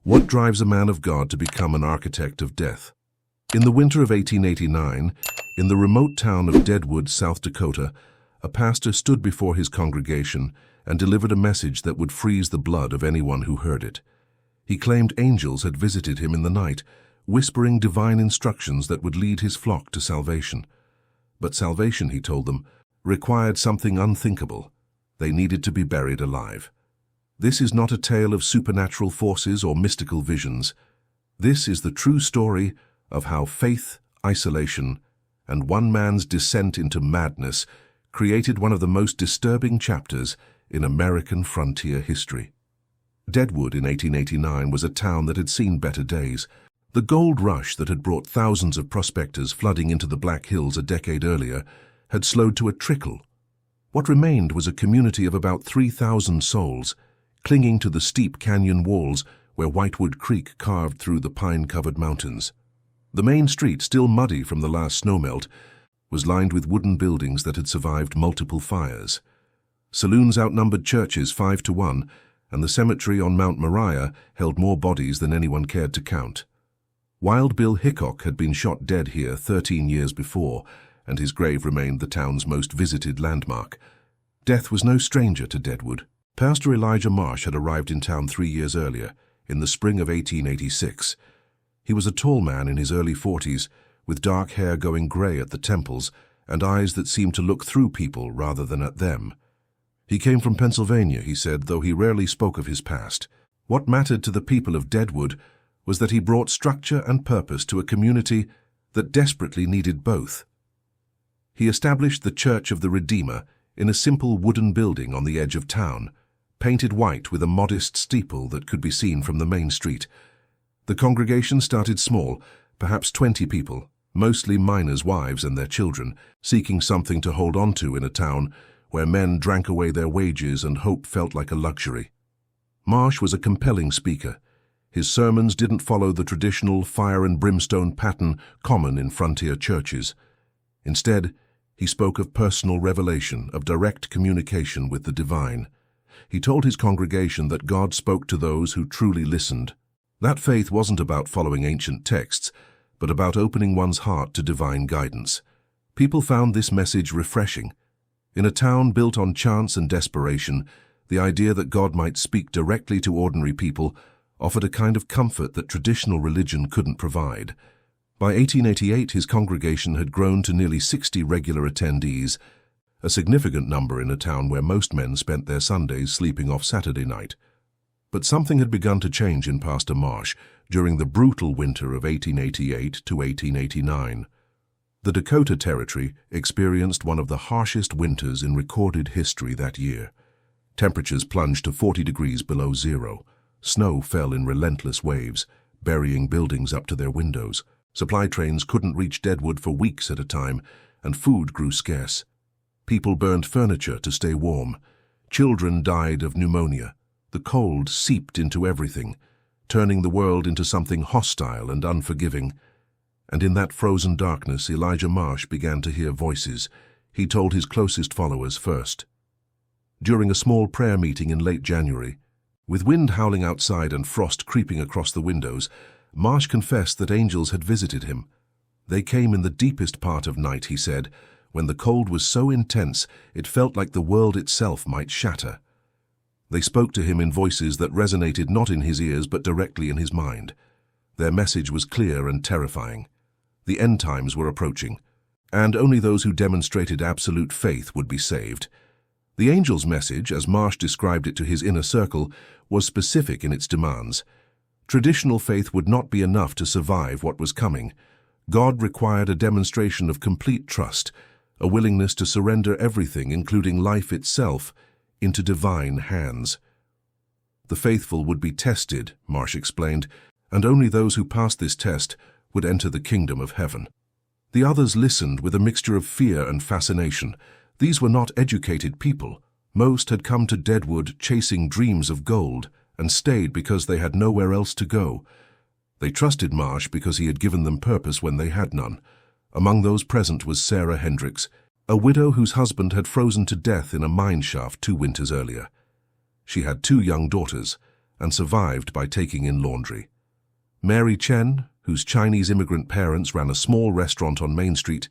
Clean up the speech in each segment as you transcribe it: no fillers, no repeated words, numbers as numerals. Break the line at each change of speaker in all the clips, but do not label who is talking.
What drives a man of God to become an architect of death? In the winter of 1889, in the remote town of Deadwood, South Dakota, a pastor stood before his congregation and delivered a message that would freeze the blood of anyone who heard it. He claimed angels had visited him in the night, whispering divine instructions that would lead his flock to salvation. But salvation, he told them, required something unthinkable. They needed to be buried alive. This is not a tale of supernatural forces or mystical visions. This is the true story of how faith, isolation, and one man's descent into madness created one of the most disturbing chapters in American frontier history. Deadwood in 1889 was a town that had seen better days. The gold rush that had brought thousands of prospectors flooding into the Black Hills a decade earlier had slowed to a trickle. What remained was a community of about 3,000 souls, clinging to the steep canyon walls where Whitewood Creek carved through the pine-covered mountains. The main street, still muddy from the last snowmelt, was lined with wooden buildings that had survived multiple fires. Saloons outnumbered churches 5-1, and the cemetery on Mount Moriah held more bodies than anyone cared to count. Wild Bill Hickok had been shot dead here 13 years before, and his grave remained the town's most visited landmark. Death was no stranger to Deadwood. Pastor Elijah Marsh had arrived in town 3 years earlier, in the spring of 1886. He was a tall man in his early 40s, with dark hair going gray at the temples and eyes that seemed to look through people rather than at them. He came from Pennsylvania, he said, though he rarely spoke of his past. What mattered to the people of Deadwood was that he brought structure and purpose to a community that desperately needed both. He established the Church of the Redeemer in a simple wooden building on the edge of town, painted white with a modest steeple that could be seen from the main street. The congregation started small, perhaps 20 people, mostly miners' wives and their children, seeking something to hold on to in a town where men drank away their wages and hope felt like a luxury. Marsh was a compelling speaker. His sermons didn't follow the traditional fire and brimstone pattern common in frontier churches. Instead, he spoke of personal revelation, of direct communication with the divine. He told his congregation that God spoke to those who truly listened. That faith wasn't about following ancient texts, but about opening one's heart to divine guidance. People found this message refreshing. In a town built on chance and desperation, the idea that God might speak directly to ordinary people offered a kind of comfort that traditional religion couldn't provide. By 1888, his congregation had grown to nearly 60 regular attendees, a significant number in a town where most men spent their Sundays sleeping off Saturday night. But something had begun to change in Pastor Marsh during the brutal winter of 1888 to 1889. The Dakota Territory experienced one of the harshest winters in recorded history that year. Temperatures plunged to 40 degrees below zero. Snow fell in relentless waves, burying buildings up to their windows. Supply trains couldn't reach Deadwood for weeks at a time, and food grew scarce. People burned furniture to stay warm. Children died of pneumonia. The cold seeped into everything, turning the world into something hostile and unforgiving. And in that frozen darkness, Elijah Marsh began to hear voices. He told his closest followers first. During a small prayer meeting in late January, with wind howling outside and frost creeping across the windows, Marsh confessed that angels had visited him. They came in the deepest part of night, he said, when the cold was so intense it felt like the world itself might shatter. They spoke to him in voices that resonated not in his ears but directly in his mind. Their message was clear and terrifying. The end times were approaching, and only those who demonstrated absolute faith would be saved. The angel's message, as Marsh described it to his inner circle, was specific in its demands. Traditional faith would not be enough to survive what was coming. God required a demonstration of complete trust, a willingness to surrender everything, including life itself, into divine hands. The faithful would be tested, Marsh explained, and only those who passed this test would enter the kingdom of heaven. The others listened with a mixture of fear and fascination. These were not educated people. Most had come to Deadwood chasing dreams of gold and stayed because they had nowhere else to go. They trusted Marsh because he had given them purpose when they had none. Among those present was Sarah Hendricks, a widow whose husband had frozen to death in a mine shaft 2 winters earlier. She had 2 young daughters, and survived by taking in laundry. Mary Chen, whose Chinese immigrant parents ran a small restaurant on Main Street,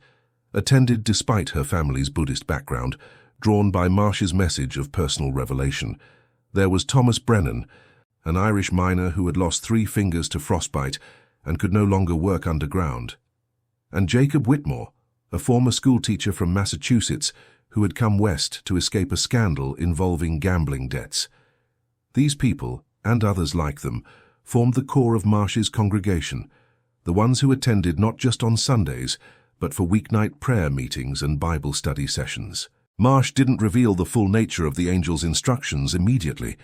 attended despite her family's Buddhist background, drawn by Marsh's message of personal revelation. There was Thomas Brennan, an Irish miner who had lost 3 fingers to frostbite and could no longer work underground, and Jacob Whitmore, a former schoolteacher from Massachusetts who had come west to escape a scandal involving gambling debts. These people, and others like them, formed the core of Marsh's congregation, the ones who attended not just on Sundays, but for weeknight prayer meetings and Bible study sessions. Marsh didn't reveal the full nature of the angels' instructions immediately.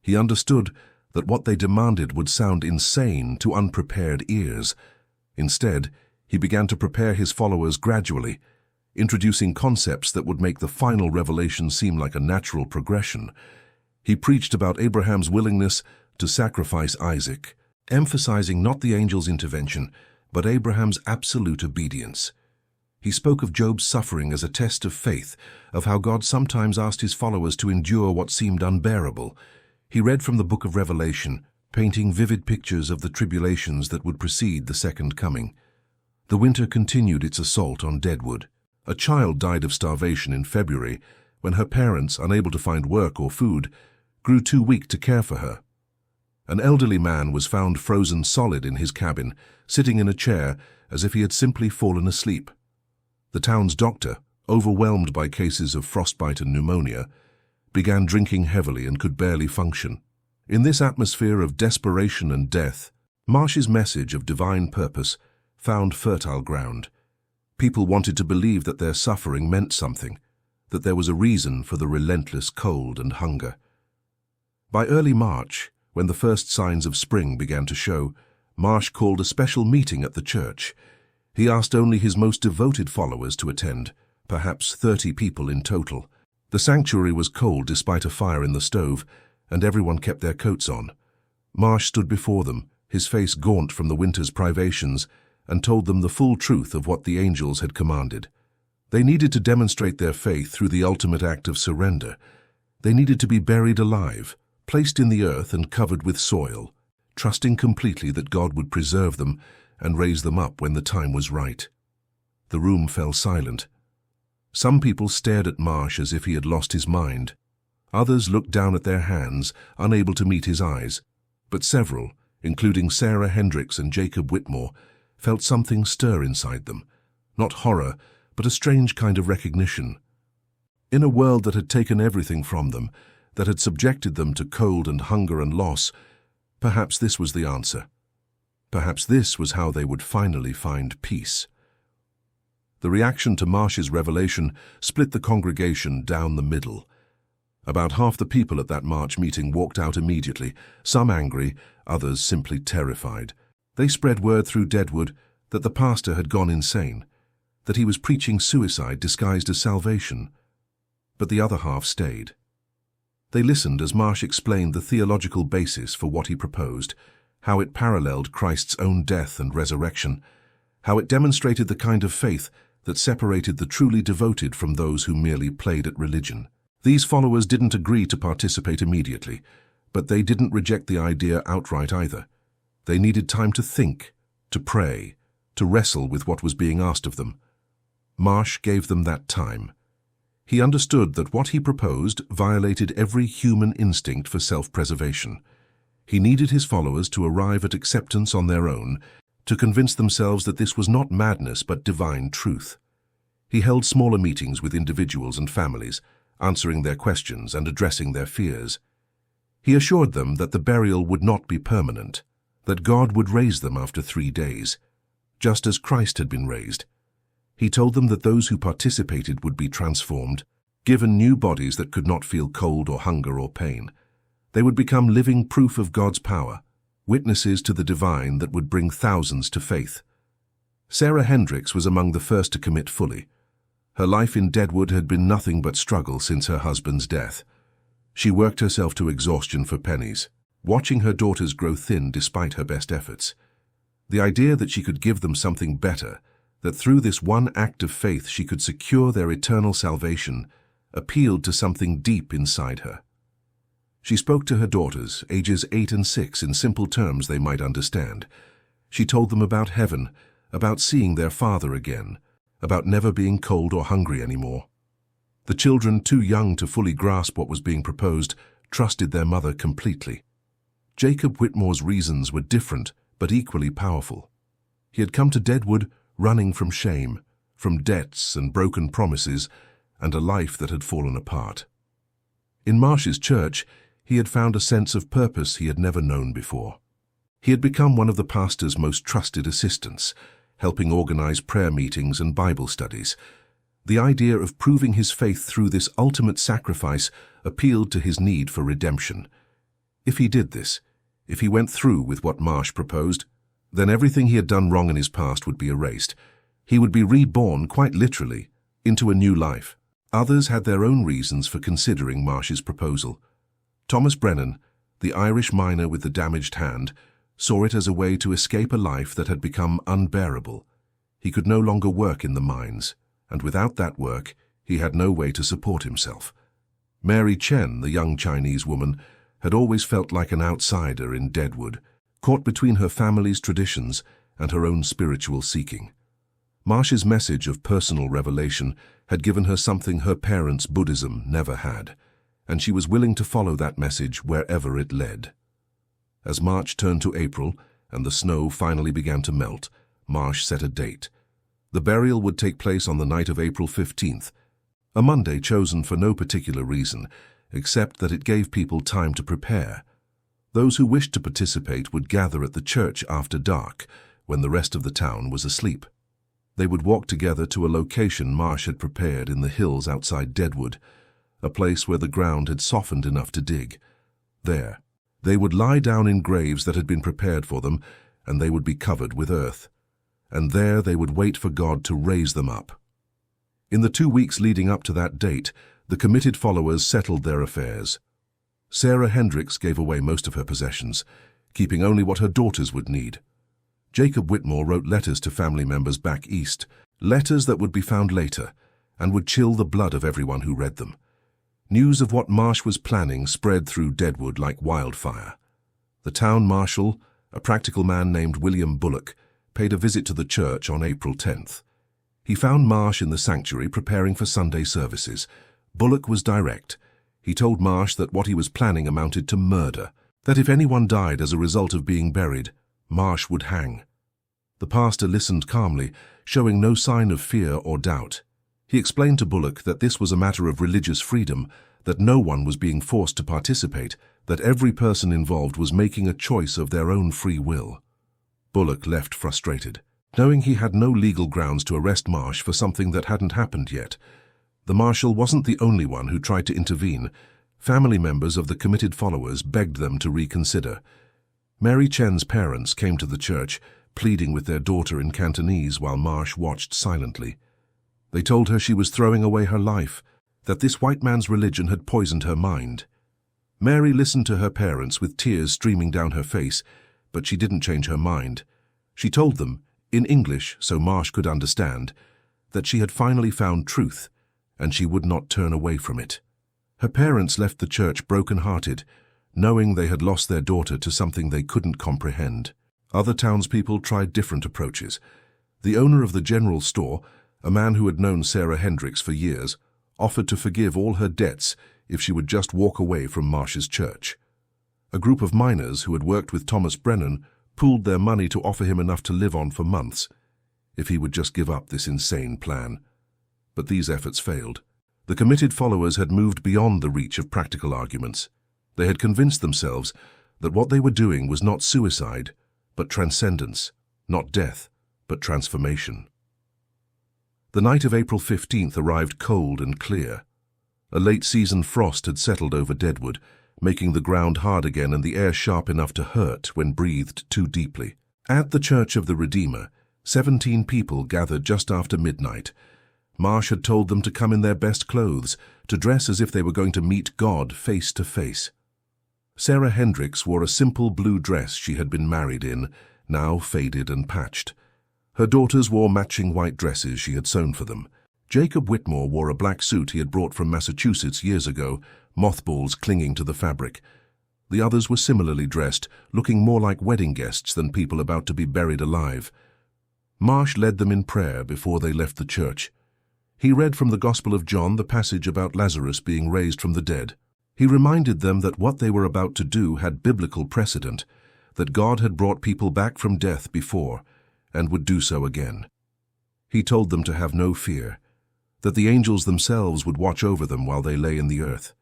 He understood that what they demanded would sound insane to unprepared ears. Instead, he began to prepare his followers gradually, introducing concepts that would make the final revelation seem like a natural progression. He preached about Abraham's willingness to sacrifice Isaac, emphasizing not the angel's intervention, but Abraham's absolute obedience. He spoke of Job's suffering as a test of faith, of how God sometimes asked his followers to endure what seemed unbearable. He read from the book of Revelation, painting vivid pictures of the tribulations that would precede the second coming. The winter continued its assault on Deadwood. A child died of starvation in February when her parents, unable to find work or food, grew too weak to care for her. An elderly man was found frozen solid in his cabin, sitting in a chair as if he had simply fallen asleep. The town's doctor, overwhelmed by cases of frostbite and pneumonia, began drinking heavily and could barely function. In this atmosphere of desperation and death, Marsh's message of divine purpose found fertile ground. People wanted to believe that their suffering meant something, that there was a reason for the relentless cold and hunger. By early March, when the first signs of spring began to show, Marsh called a special meeting at the church. He asked only his most devoted followers to attend, perhaps 30 people in total. The sanctuary was cold despite a fire in the stove, and everyone kept their coats on. Marsh stood before them, his face gaunt from the winter's privations, and told them the full truth of what the angels had commanded. They needed to demonstrate their faith through the ultimate act of surrender. They needed to be buried alive, placed in the earth and covered with soil, trusting completely that God would preserve them and raise them up when the time was right. The room fell silent. Some people stared at Marsh as if he had lost his mind. Others looked down at their hands, unable to meet his eyes. But several, including Sarah Hendricks and Jacob Whitmore, felt something stir inside them. Not horror, but a strange kind of recognition. In a world that had taken everything from them, that had subjected them to cold and hunger and loss, perhaps this was the answer. Perhaps this was how they would finally find peace. The reaction to Marsh's revelation split the congregation down the middle. About half the people at that March meeting walked out immediately, some angry, others simply terrified. They spread word through Deadwood that the pastor had gone insane, that he was preaching suicide disguised as salvation. But the other half stayed. They listened as Marsh explained the theological basis for what he proposed, how it paralleled Christ's own death and resurrection, how it demonstrated the kind of faith that separated the truly devoted from those who merely played at religion. These followers didn't agree to participate immediately, but they didn't reject the idea outright either. They needed time to think, to pray, to wrestle with what was being asked of them. Marsh gave them that time. He understood that what he proposed violated every human instinct for self-preservation. He needed his followers to arrive at acceptance on their own, to convince themselves that this was not madness but divine truth. He held smaller meetings with individuals and families, answering their questions and addressing their fears. He assured them that the burial would not be permanent, that God would raise them after 3 days, just as Christ had been raised. He told them that those who participated would be transformed, given new bodies that could not feel cold or hunger or pain. They would become living proof of God's power, witnesses to the divine that would bring thousands to faith. Sarah Hendricks was among the first to commit fully. Her life in Deadwood had been nothing but struggle since her husband's death. She worked herself to exhaustion for pennies, watching her daughters grow thin despite her best efforts. The idea that she could give them something better, that through this one act of faith she could secure their eternal salvation, appealed to something deep inside her. She spoke to her daughters, ages 8 and 6, in simple terms they might understand. She told them about heaven, about seeing their father again, about never being cold or hungry anymore. The children, too young to fully grasp what was being proposed, trusted their mother completely. Jacob Whitmore's reasons were different, but equally powerful. He had come to Deadwood running from shame, from debts and broken promises, and a life that had fallen apart. In Marsh's church, he had found a sense of purpose he had never known before. He had become one of the pastor's most trusted assistants, helping organize prayer meetings and Bible studies. The idea of proving his faith through this ultimate sacrifice appealed to his need for redemption. If he did this, if he went through with what Marsh proposed, then everything he had done wrong in his past would be erased. He would be reborn, quite literally, into a new life. Others had their own reasons for considering Marsh's proposal. Thomas Brennan, the Irish miner with the damaged hand, saw it as a way to escape a life that had become unbearable. He could no longer work in the mines, and without that work, he had no way to support himself. Mary Chen, the young Chinese woman, had always felt like an outsider in Deadwood, caught between her family's traditions and her own spiritual seeking. Marsh's message of personal revelation had given her something her parents' Buddhism never had, and she was willing to follow that message wherever it led. As March turned to April and the snow finally began to melt, Marsh set a date. The burial would take place on the night of April 15th, a Monday chosen for no particular reason, except that it gave people time to prepare. Those who wished to participate would gather at the church after dark, when the rest of the town was asleep. They would walk together to a location Marsh had prepared in the hills outside Deadwood, a place where the ground had softened enough to dig. There, they would lie down in graves that had been prepared for them, and they would be covered with earth. And there they would wait for God to raise them up. In the 2 weeks leading up to that date, the committed followers settled their affairs. Sarah Hendricks gave away most of her possessions, keeping only what her daughters would need. Jacob Whitmore wrote letters to family members back east, letters that would be found later, and would chill the blood of everyone who read them. News of what Marsh was planning spread through Deadwood like wildfire. The town marshal, a practical man named William Bullock, paid a visit to the church on April 10th. He found Marsh in the sanctuary preparing for Sunday services. Bullock was direct. He told Marsh that what he was planning amounted to murder, that if anyone died as a result of being buried, Marsh would hang. The pastor listened calmly, showing no sign of fear or doubt. He explained to Bullock that this was a matter of religious freedom, that no one was being forced to participate, that every person involved was making a choice of their own free will. Bullock left frustrated, knowing he had no legal grounds to arrest Marsh for something that hadn't happened yet. The marshal wasn't the only one who tried to intervene. Family members of the committed followers begged them to reconsider. Mary Chen's parents came to the church, pleading with their daughter in Cantonese while Marsh watched silently. They told her she was throwing away her life, that this white man's religion had poisoned her mind. Mary listened to her parents with tears streaming down her face, but she didn't change her mind. She told them, in English so Marsh could understand, that she had finally found truth, and she would not turn away from it. Her parents left the church broken-hearted, knowing they had lost their daughter to something they couldn't comprehend. Other townspeople tried different approaches. The owner of the general store, a man who had known Sarah Hendricks for years, offered to forgive all her debts if she would just walk away from Marsh's church. A group of miners who had worked with Thomas Brennan pooled their money to offer him enough to live on for months, if he would just give up this insane plan. But these efforts failed. The committed followers had moved beyond the reach of practical arguments. They had convinced themselves that what they were doing was not suicide, but transcendence, not death, but transformation. The night of April 15th arrived cold and clear. A late-season frost had settled over Deadwood, making the ground hard again and the air sharp enough to hurt when breathed too deeply. At the Church of the Redeemer, 17 people gathered just after midnight. Marsh had told them to come in their best clothes, to dress as if they were going to meet God face to face. Sarah Hendricks wore a simple blue dress she had been married in, now faded and patched. Her daughters wore matching white dresses she had sewn for them. Jacob Whitmore wore a black suit he had brought from Massachusetts years ago, mothballs clinging to the fabric. The others were similarly dressed, looking more like wedding guests than people about to be buried alive. Marsh led them in prayer before they left the church. He read from the Gospel of John the passage about Lazarus being raised from the dead. He reminded them that what they were about to do had biblical precedent, that God had brought people back from death before and would do so again. He told them to have no fear, that the angels themselves would watch over them while they lay in the earth.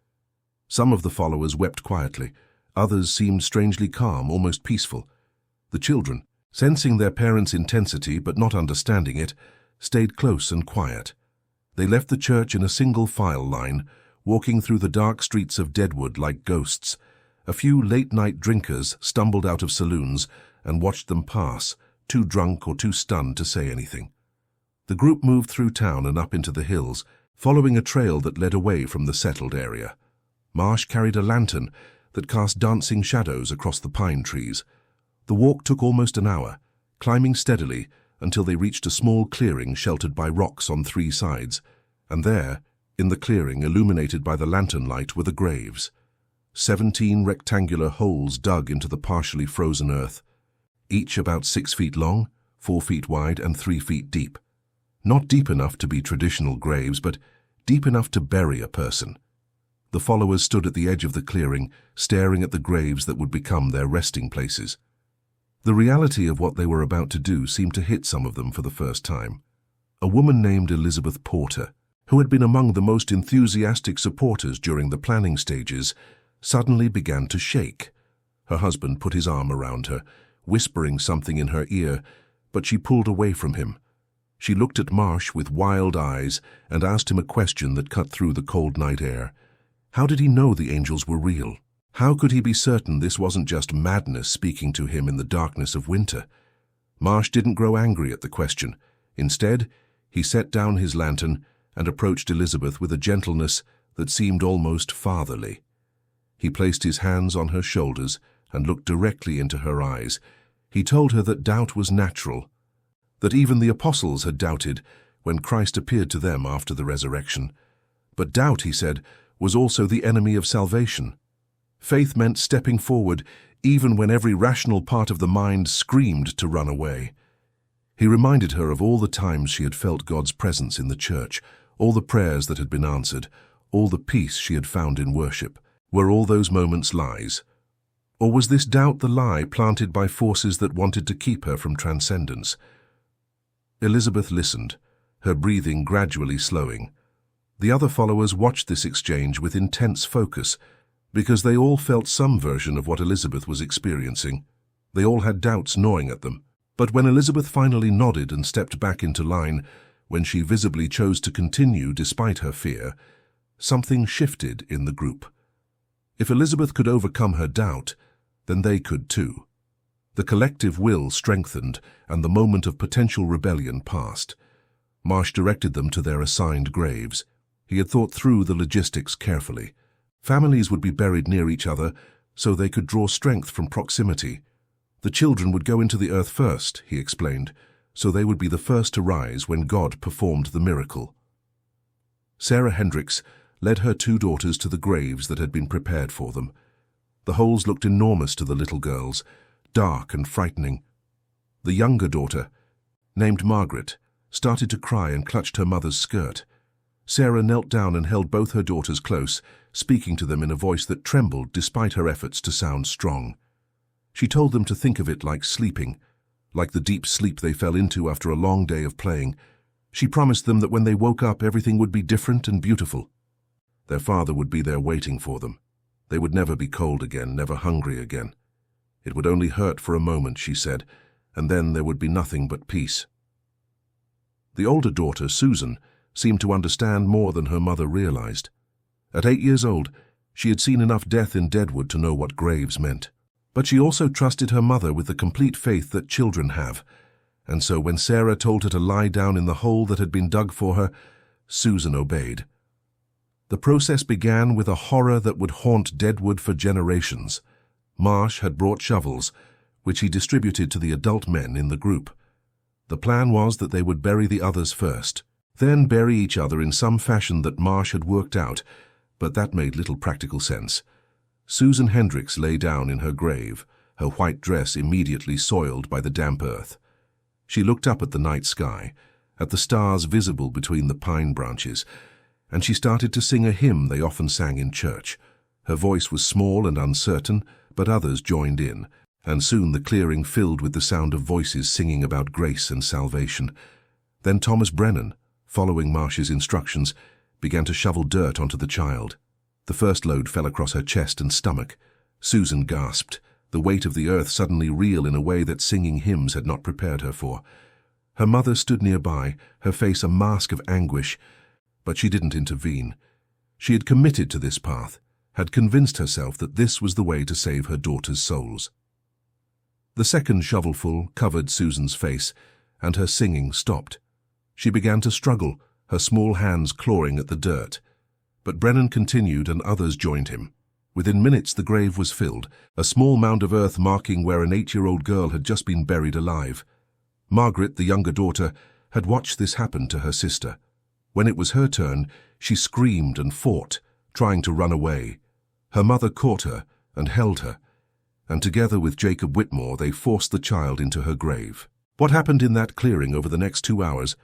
Some of the followers wept quietly. Others seemed strangely calm, almost peaceful. The children, sensing their parents' intensity but not understanding it, stayed close and quiet. They left the church in a single file line, walking through the dark streets of Deadwood like ghosts. A few late-night drinkers stumbled out of saloons and watched them pass, too drunk or too stunned to say anything. The group moved through town and up into the hills, following a trail that led away from the settled area. Marsh carried a lantern that cast dancing shadows across the pine trees. The walk took almost an hour, climbing steadily until they reached a small clearing sheltered by rocks on 3 sides, and there, in the clearing illuminated by the lantern light, were the graves. 17 rectangular holes dug into the partially frozen earth, each about 6 feet long, 4 feet wide, and 3 feet deep. Not deep enough to be traditional graves, but deep enough to bury a person. The followers stood at the edge of the clearing, staring at the graves that would become their resting places. The reality of what they were about to do seemed to hit some of them for the first time. A woman named Elizabeth Porter, who had been among the most enthusiastic supporters during the planning stages, suddenly began to shake. Her husband put his arm around her, whispering something in her ear, but she pulled away from him. She looked at Marsh with wild eyes and asked him a question that cut through the cold night air. How did he know the angels were real? How could he be certain this wasn't just madness speaking to him in the darkness of winter? Marsh didn't grow angry at the question. Instead, he set down his lantern and approached Elizabeth with a gentleness that seemed almost fatherly. He placed his hands on her shoulders and looked directly into her eyes. He told her that doubt was natural, that even the apostles had doubted when Christ appeared to them after the resurrection. But doubt, he said, was also the enemy of salvation. Faith meant stepping forward even when every rational part of the mind screamed to run away. He reminded her of all the times she had felt God's presence in the church, all the prayers that had been answered, all the peace she had found in worship. Were all those moments lies? Or was this doubt the lie planted by forces that wanted to keep her from transcendence? Elizabeth listened, her breathing gradually slowing. The other followers watched this exchange with intense focus, because they all felt some version of what Elizabeth was experiencing. They all had doubts gnawing at them. But when Elizabeth finally nodded and stepped back into line, when she visibly chose to continue despite her fear, something shifted in the group. If Elizabeth could overcome her doubt, then they could too. The collective will strengthened, and the moment of potential rebellion passed. Marsh directed them to their assigned graves. He had thought through the logistics carefully. Families would be buried near each other, so they could draw strength from proximity. The children would go into the earth first, he explained, so they would be the first to rise when God performed the miracle. Sarah Hendricks led her 2 daughters to the graves that had been prepared for them. The holes looked enormous to the little girls, dark and frightening. The younger daughter, named Margaret, started to cry and clutched her mother's skirt. Sarah knelt down and held both her daughters close, speaking to them in a voice that trembled despite her efforts to sound strong. She told them to think of it like sleeping, like the deep sleep they fell into after a long day of playing. She promised them that when they woke up, everything would be different and beautiful. Their father would be there waiting for them. They would never be cold again, never hungry again. It would only hurt for a moment, she said, and then there would be nothing but peace. The older daughter, Susan, seemed to understand more than her mother realized. At 8 years old, she had seen enough death in Deadwood to know what graves meant. But she also trusted her mother with the complete faith that children have, and so when Sarah told her to lie down in the hole that had been dug for her, Susan obeyed. The process began with a horror that would haunt Deadwood for generations. Marsh had brought shovels, which he distributed to the adult men in the group. The plan was that they would bury the others first, then bury each other in some fashion that Marsh had worked out, but that made little practical sense. Susan Hendricks lay down in her grave, her white dress immediately soiled by the damp earth. She looked up at the night sky, at the stars visible between the pine branches, and she started to sing a hymn they often sang in church. Her voice was small and uncertain, but others joined in, and soon the clearing filled with the sound of voices singing about grace and salvation. Then Thomas Brennan, following Marsh's instructions, began to shovel dirt onto the child. The first load fell across her chest and stomach. Susan gasped, the weight of the earth suddenly real in a way that singing hymns had not prepared her for. Her mother stood nearby, her face a mask of anguish, but she didn't intervene. She had committed to this path, had convinced herself that this was the way to save her daughters' souls. The second shovelful covered Susan's face, and her singing stopped. She began to struggle, her small hands clawing at the dirt. But Brennan continued and others joined him. Within minutes the grave was filled, a small mound of earth marking where an 8-year-old girl had just been buried alive. Margaret, the younger daughter, had watched this happen to her sister. When it was her turn, she screamed and fought, trying to run away. Her mother caught her and held her, and together with Jacob Whitmore they forced the child into her grave. What happened in that clearing over the next 2 hours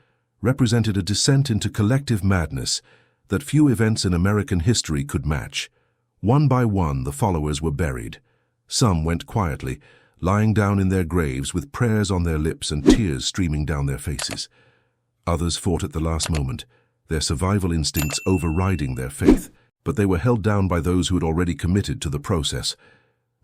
represented a descent into collective madness that few events in American history could match. One by one the followers were buried. Some went quietly, lying down in their graves with prayers on their lips and tears streaming down their faces. Others fought at the last moment, their survival instincts overriding their faith, but they were held down by those who had already committed to the process.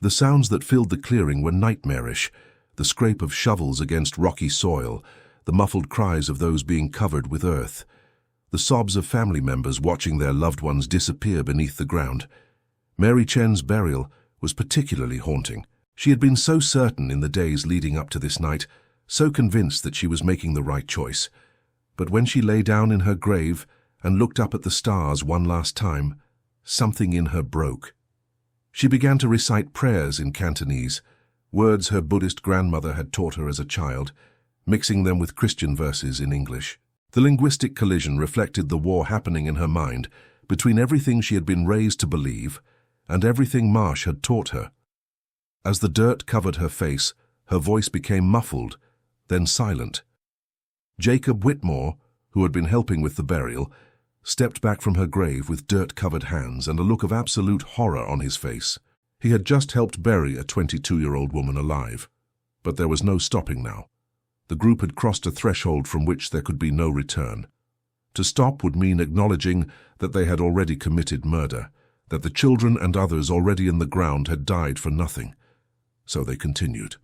The sounds that filled the clearing were nightmarish, the scrape of shovels against rocky soil, the muffled cries of those being covered with earth, the sobs of family members watching their loved ones disappear beneath the ground. Mary Chen's burial was particularly haunting. She had been so certain in the days leading up to this night, so convinced that she was making the right choice. But when she lay down in her grave and looked up at the stars one last time, something in her broke. She began to recite prayers in Cantonese, words her Buddhist grandmother had taught her as a child, mixing them with Christian verses in English. The linguistic collision reflected the war happening in her mind between everything she had been raised to believe and everything Marsh had taught her. As the dirt covered her face, her voice became muffled, then silent. Jacob Whitmore, who had been helping with the burial, stepped back from her grave with dirt-covered hands and a look of absolute horror on his face. He had just helped bury a 22-year-old woman alive. But there was no stopping now. The group had crossed a threshold from which there could be no return. To stop would mean acknowledging that they had already committed murder, that the children and others already in the ground had died for nothing. So they continued.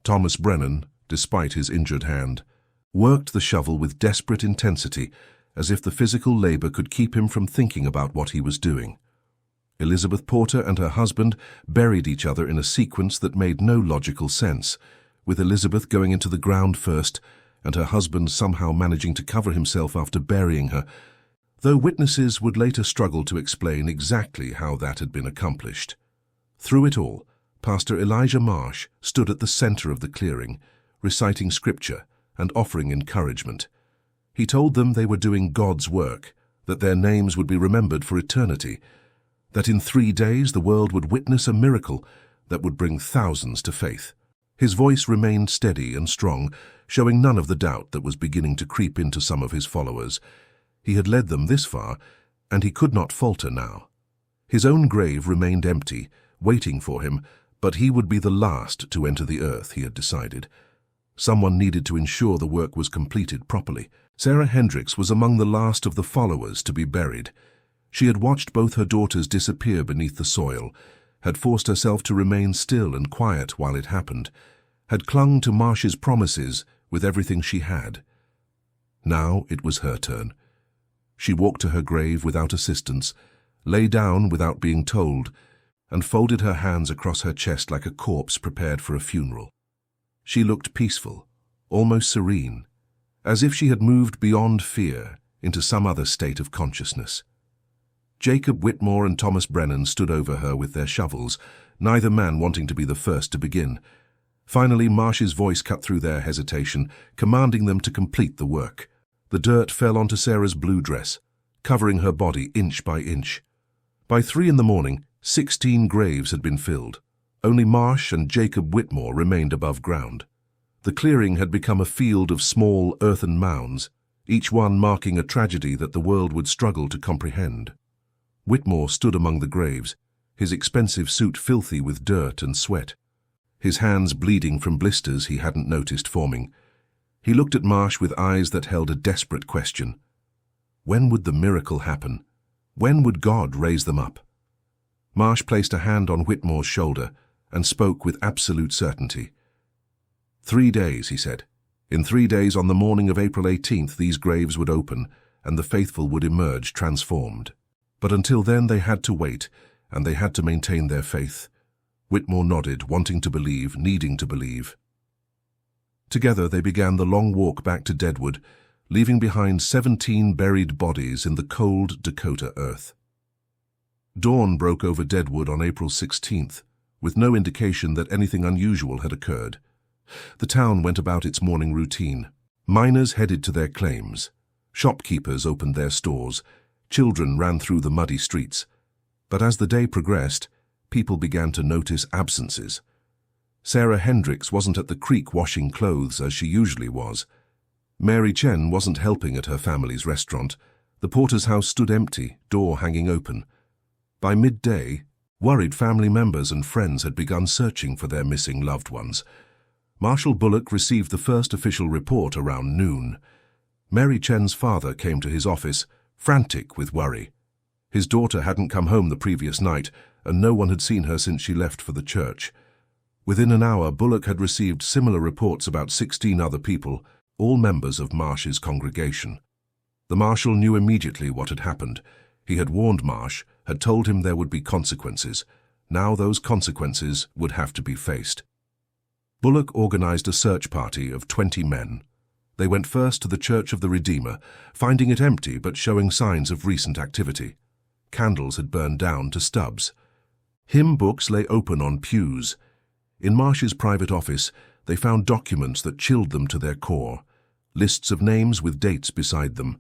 Thomas Brennan, despite his injured hand, worked the shovel with desperate intensity, as if the physical labor could keep him from thinking about what he was doing. Elizabeth Porter and her husband buried each other in a sequence that made no logical sense, with Elizabeth going into the ground first and her husband somehow managing to cover himself after burying her, though witnesses would later struggle to explain exactly how that had been accomplished. Through it all, Pastor Elijah Marsh stood at the center of the clearing, reciting scripture and offering encouragement. He told them they were doing God's work, that their names would be remembered for eternity, that in 3 days the world would witness a miracle that would bring thousands to faith. His voice remained steady and strong, showing none of the doubt that was beginning to creep into some of his followers. He had led them this far, and he could not falter now. His own grave remained empty, waiting for him, but he would be the last to enter the earth, he had decided. Someone needed to ensure the work was completed properly. Sarah Hendricks was among the last of the followers to be buried. She had watched both her daughters disappear beneath the soil, had forced herself to remain still and quiet while it happened, had clung to Marsh's promises with everything she had. Now it was her turn. She walked to her grave without assistance, lay down without being told, and folded her hands across her chest like a corpse prepared for a funeral. She looked peaceful, almost serene, as if she had moved beyond fear into some other state of consciousness. Jacob Whitmore and Thomas Brennan stood over her with their shovels, neither man wanting to be the first to begin. Finally, Marsh's voice cut through their hesitation, commanding them to complete the work. The dirt fell onto Sarah's blue dress, covering her body inch by inch. By 3 in the morning, 16 graves had been filled. Only Marsh and Jacob Whitmore remained above ground. The clearing had become a field of small earthen mounds, each one marking a tragedy that the world would struggle to comprehend. Whitmore stood among the graves, his expensive suit filthy with dirt and sweat, his hands bleeding from blisters he hadn't noticed forming. He looked at Marsh with eyes that held a desperate question. When would the miracle happen? When would God raise them up? Marsh placed a hand on Whitmore's shoulder and spoke with absolute certainty. 3 days, he said. In 3 days, on the morning of April 18th, these graves would open and the faithful would emerge transformed. But until then they had to wait, and they had to maintain their faith. Whitmore nodded, wanting to believe, needing to believe. Together they began the long walk back to Deadwood, leaving behind 17 buried bodies in the cold Dakota earth. Dawn broke over Deadwood on April 16th, with no indication that anything unusual had occurred. The town went about its morning routine. Miners headed to their claims. Shopkeepers opened their stores. Children ran through the muddy streets. But as the day progressed, people began to notice absences. Sarah Hendricks wasn't at the creek washing clothes as she usually was. Mary Chen wasn't helping at her family's restaurant. The porter's house stood empty, door hanging open. By midday, worried family members and friends had begun searching for their missing loved ones. Marshal Bullock received the first official report around noon. Mary Chen's father came to his office, frantic with worry. His daughter hadn't come home the previous night, and no one had seen her since she left for the church. Within an hour, Bullock had received similar reports about 16 other people, all members of Marsh's congregation. The marshal knew immediately what had happened. He had warned Marsh, had told him there would be consequences. Now those consequences would have to be faced. Bullock organized a search party of 20 men. They went first to the Church of the Redeemer, finding it empty but showing signs of recent activity. Candles had burned down to stubs. Hymn books lay open on pews. In Marsh's private office, they found documents that chilled them to their core, lists of names with dates beside them,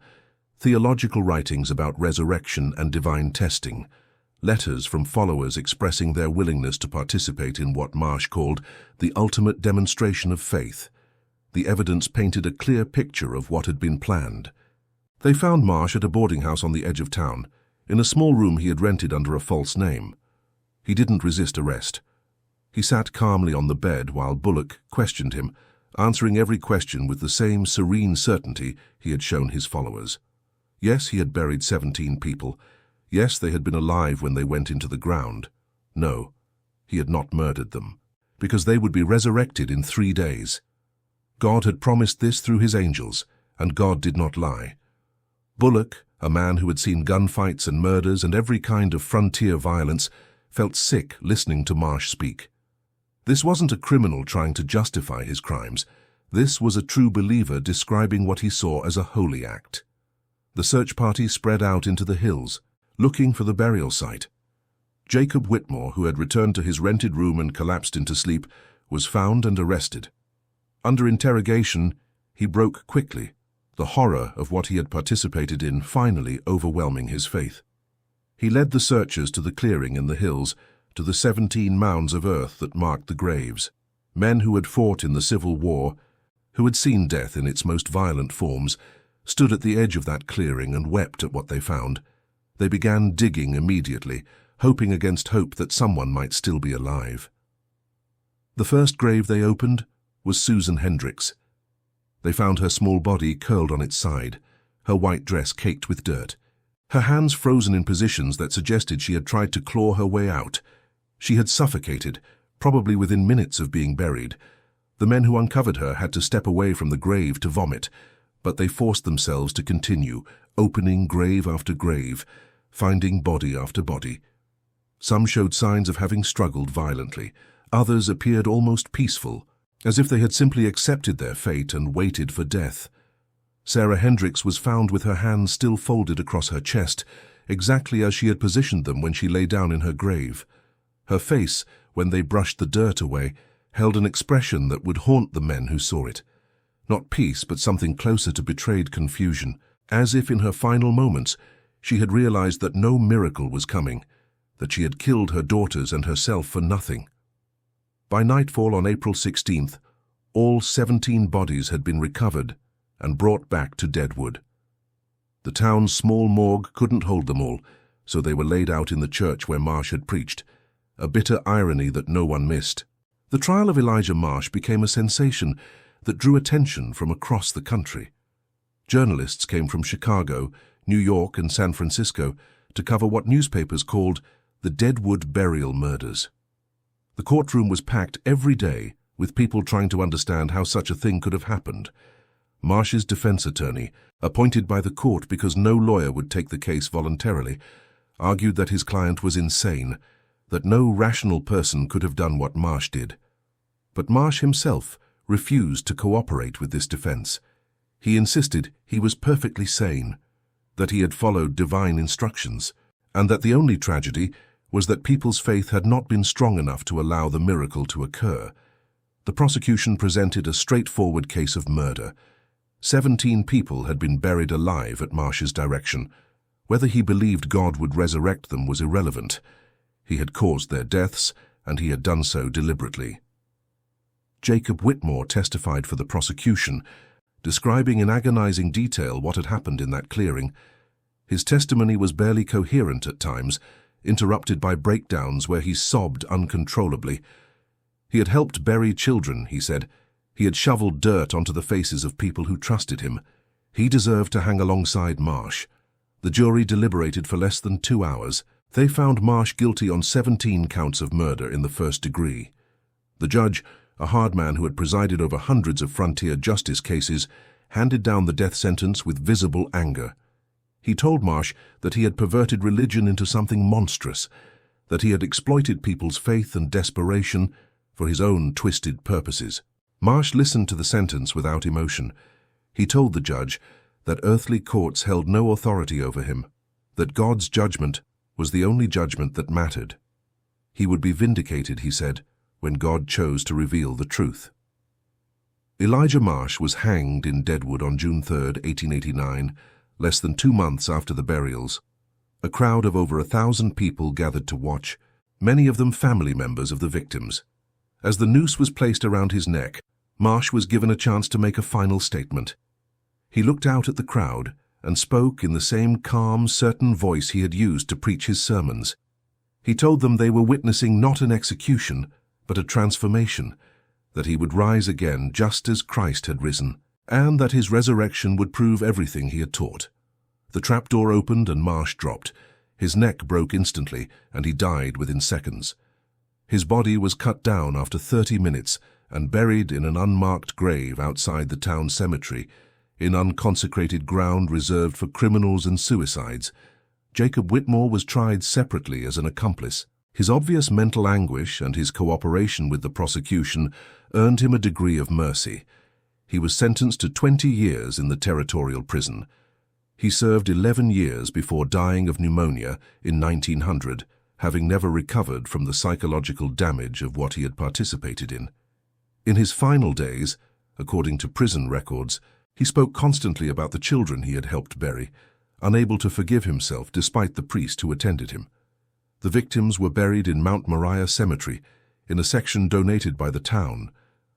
theological writings about resurrection and divine testing, letters from followers expressing their willingness to participate in what Marsh called the ultimate demonstration of faith. The evidence painted a clear picture of what had been planned. They found Marsh at a boarding house on the edge of town, in a small room he had rented under a false name. He didn't resist arrest. He sat calmly on the bed while Bullock questioned him, answering every question with the same serene certainty he had shown his followers. Yes, he had buried 17 people. Yes, they had been alive when they went into the ground. No, he had not murdered them, because they would be resurrected in 3 days. God had promised this through his angels, and God did not lie. Bullock, a man who had seen gunfights and murders and every kind of frontier violence, felt sick listening to Marsh speak. This wasn't a criminal trying to justify his crimes. This was a true believer describing what he saw as a holy act. The search party spread out into the hills, looking for the burial site. Jacob Whitmore, who had returned to his rented room and collapsed into sleep, was found and arrested. Under interrogation, he broke quickly, the horror of what he had participated in finally overwhelming his faith. He led the searchers to the clearing in the hills, to the 17 mounds of earth that marked the graves. Men who had fought in the Civil War, who had seen death in its most violent forms, stood at the edge of that clearing and wept at what they found. They began digging immediately, hoping against hope that someone might still be alive. The first grave they opened was Susan Hendricks. They found her small body curled on its side, her white dress caked with dirt, her hands frozen in positions that suggested she had tried to claw her way out. She had suffocated, probably within minutes of being buried. The men who uncovered her had to step away from the grave to vomit, but they forced themselves to continue, opening grave after grave, finding body after body. Some showed signs of having struggled violently. Others appeared almost peaceful, as if they had simply accepted their fate and waited for death. Sarah Hendricks was found with her hands still folded across her chest, exactly as she had positioned them when she lay down in her grave. Her face, when they brushed the dirt away, held an expression that would haunt the men who saw it. Not peace, but something closer to betrayed confusion, as if in her final moments she had realized that no miracle was coming. that she had killed her daughters and herself for nothing. By nightfall on April 16th, all 17 bodies had been recovered and brought back to Deadwood. The town's small morgue couldn't hold them all, so they were laid out in the church where Marsh had preached, a bitter irony that no one missed. The trial of Elijah Marsh became a sensation that drew attention from across the country. Journalists came from Chicago, New York, and San Francisco to cover what newspapers called the Deadwood burial murders. The courtroom was packed every day with people trying to understand how such a thing could have happened. Marsh's defense attorney, appointed by the court because no lawyer would take the case voluntarily, argued that his client was insane, that no rational person could have done what Marsh did. But Marsh himself refused to cooperate with this defense. He insisted he was perfectly sane, that he had followed divine instructions, and that the only tragedy was that people's faith had not been strong enough to allow the miracle to occur. The prosecution presented a straightforward case of murder. 17 people had been buried alive at Marsh's direction. Whether he believed God would resurrect them was irrelevant. He had caused their deaths, and he had done so deliberately. Jacob Whitmore testified for the prosecution, describing in agonizing detail what had happened in that clearing. His testimony was barely coherent at times, interrupted by breakdowns where he sobbed uncontrollably. He had helped bury children, he said. He had shoveled dirt onto the faces of people who trusted him. He deserved to hang alongside Marsh. The jury deliberated for less than 2 hours. They found Marsh guilty on 17 counts of murder in the first degree. The judge, a hard man who had presided over hundreds of frontier justice cases, handed down the death sentence with visible anger. He told Marsh that he had perverted religion into something monstrous, that he had exploited people's faith and desperation for his own twisted purposes. Marsh listened to the sentence without emotion. He told the judge that earthly courts held no authority over him, that God's judgment was the only judgment that mattered. He would be vindicated, he said, when God chose to reveal the truth. Elijah Marsh was hanged in Deadwood on June 3, 1889, less than 2 months after the burials. A crowd of over 1,000 people gathered to watch, many of them family members of the victims. As the noose was placed around his neck, Marsh was given a chance to make a final statement. He looked out at the crowd and spoke in the same calm, certain voice he had used to preach his sermons. He told them they were witnessing not an execution, but a transformation, that he would rise again just as Christ had risen, and that his resurrection would prove everything he had taught. The trapdoor opened and Marsh dropped. His neck broke instantly, and he died within seconds. His body was cut down after 30 minutes and buried in an unmarked grave outside the town cemetery, in unconsecrated ground reserved for criminals and suicides. Jacob Whitmore was tried separately as an accomplice. His obvious mental anguish and his cooperation with the prosecution earned him a degree of mercy. He was sentenced to 20 years in the territorial prison. He served 11 years before dying of pneumonia in 1900, having never recovered from the psychological damage of what he had participated in. In his final days, according to prison records, he spoke constantly about the children he had helped bury, unable to forgive himself despite the priest who attended him. The victims were buried in Mount Moriah Cemetery, in a section donated by the town.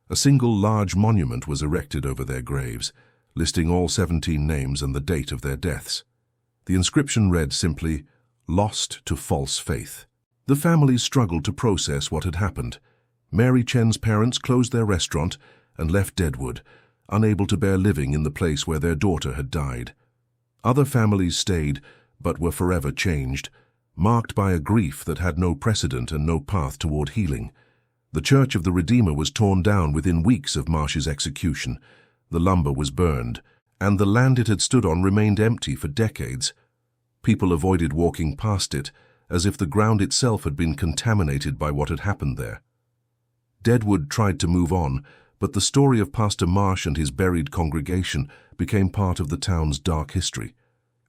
A single large monument was erected over their graves, listing all 17 names and the date of their deaths. The inscription read simply, "Lost to false faith." The families struggled to process what had happened. Mary Chen's parents closed their restaurant and left Deadwood, unable to bear living in the place where their daughter had died. Other families stayed, but were forever changed, marked by a grief that had no precedent and no path toward healing. The Church of the Redeemer was torn down within weeks of Marsh's execution. The lumber was burned, and the land it had stood on remained empty for decades. People avoided walking past it, as if the ground itself had been contaminated by what had happened there. Deadwood tried to move on, but the story of Pastor Marsh and his buried congregation became part of the town's dark history,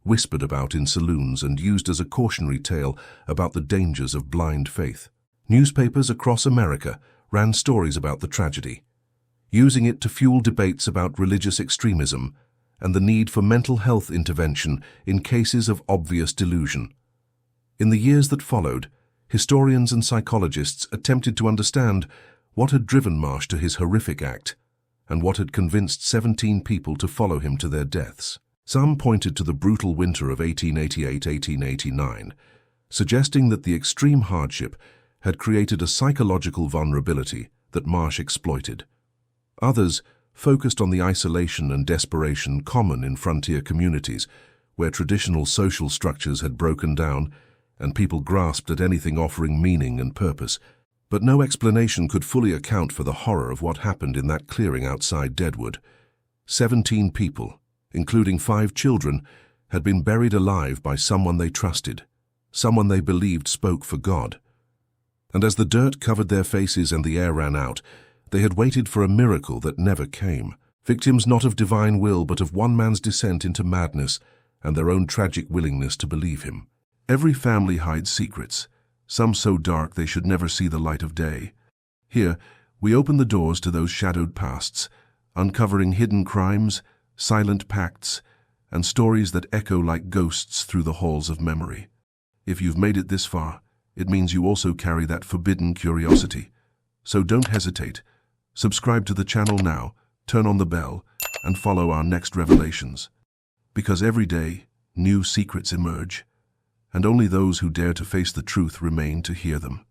whispered about in saloons and used as a cautionary tale about the dangers of blind faith. Newspapers across America ran stories about the tragedy, using it to fuel debates about religious extremism and the need for mental health intervention in cases of obvious delusion. In the years that followed, historians and psychologists attempted to understand what had driven Marsh to his horrific act and what had convinced 17 people to follow him to their deaths. Some pointed to the brutal winter of 1888-1889, suggesting that the extreme hardship had created a psychological vulnerability that Marsh exploited. Others focused on the isolation and desperation common in frontier communities, where traditional social structures had broken down and people grasped at anything offering meaning and purpose. But no explanation could fully account for the horror of what happened in that clearing outside Deadwood. 17 people, including 5 children, had been buried alive by someone they trusted, someone they believed spoke for God. And as the dirt covered their faces and the air ran out, they had waited for a miracle that never came, victims not of divine will but of one man's descent into madness and their own tragic willingness to believe him. Every family hides secrets, some so dark they should never see the light of day. Here, we open the doors to those shadowed pasts, uncovering hidden crimes, silent pacts, and stories that echo like ghosts through the halls of memory. If you've made it this far, it means you also carry that forbidden curiosity. So don't hesitate. Subscribe to the channel now, turn on the bell, and follow our next revelations. Because every day, new secrets emerge, and only those who dare to face the truth remain to hear them.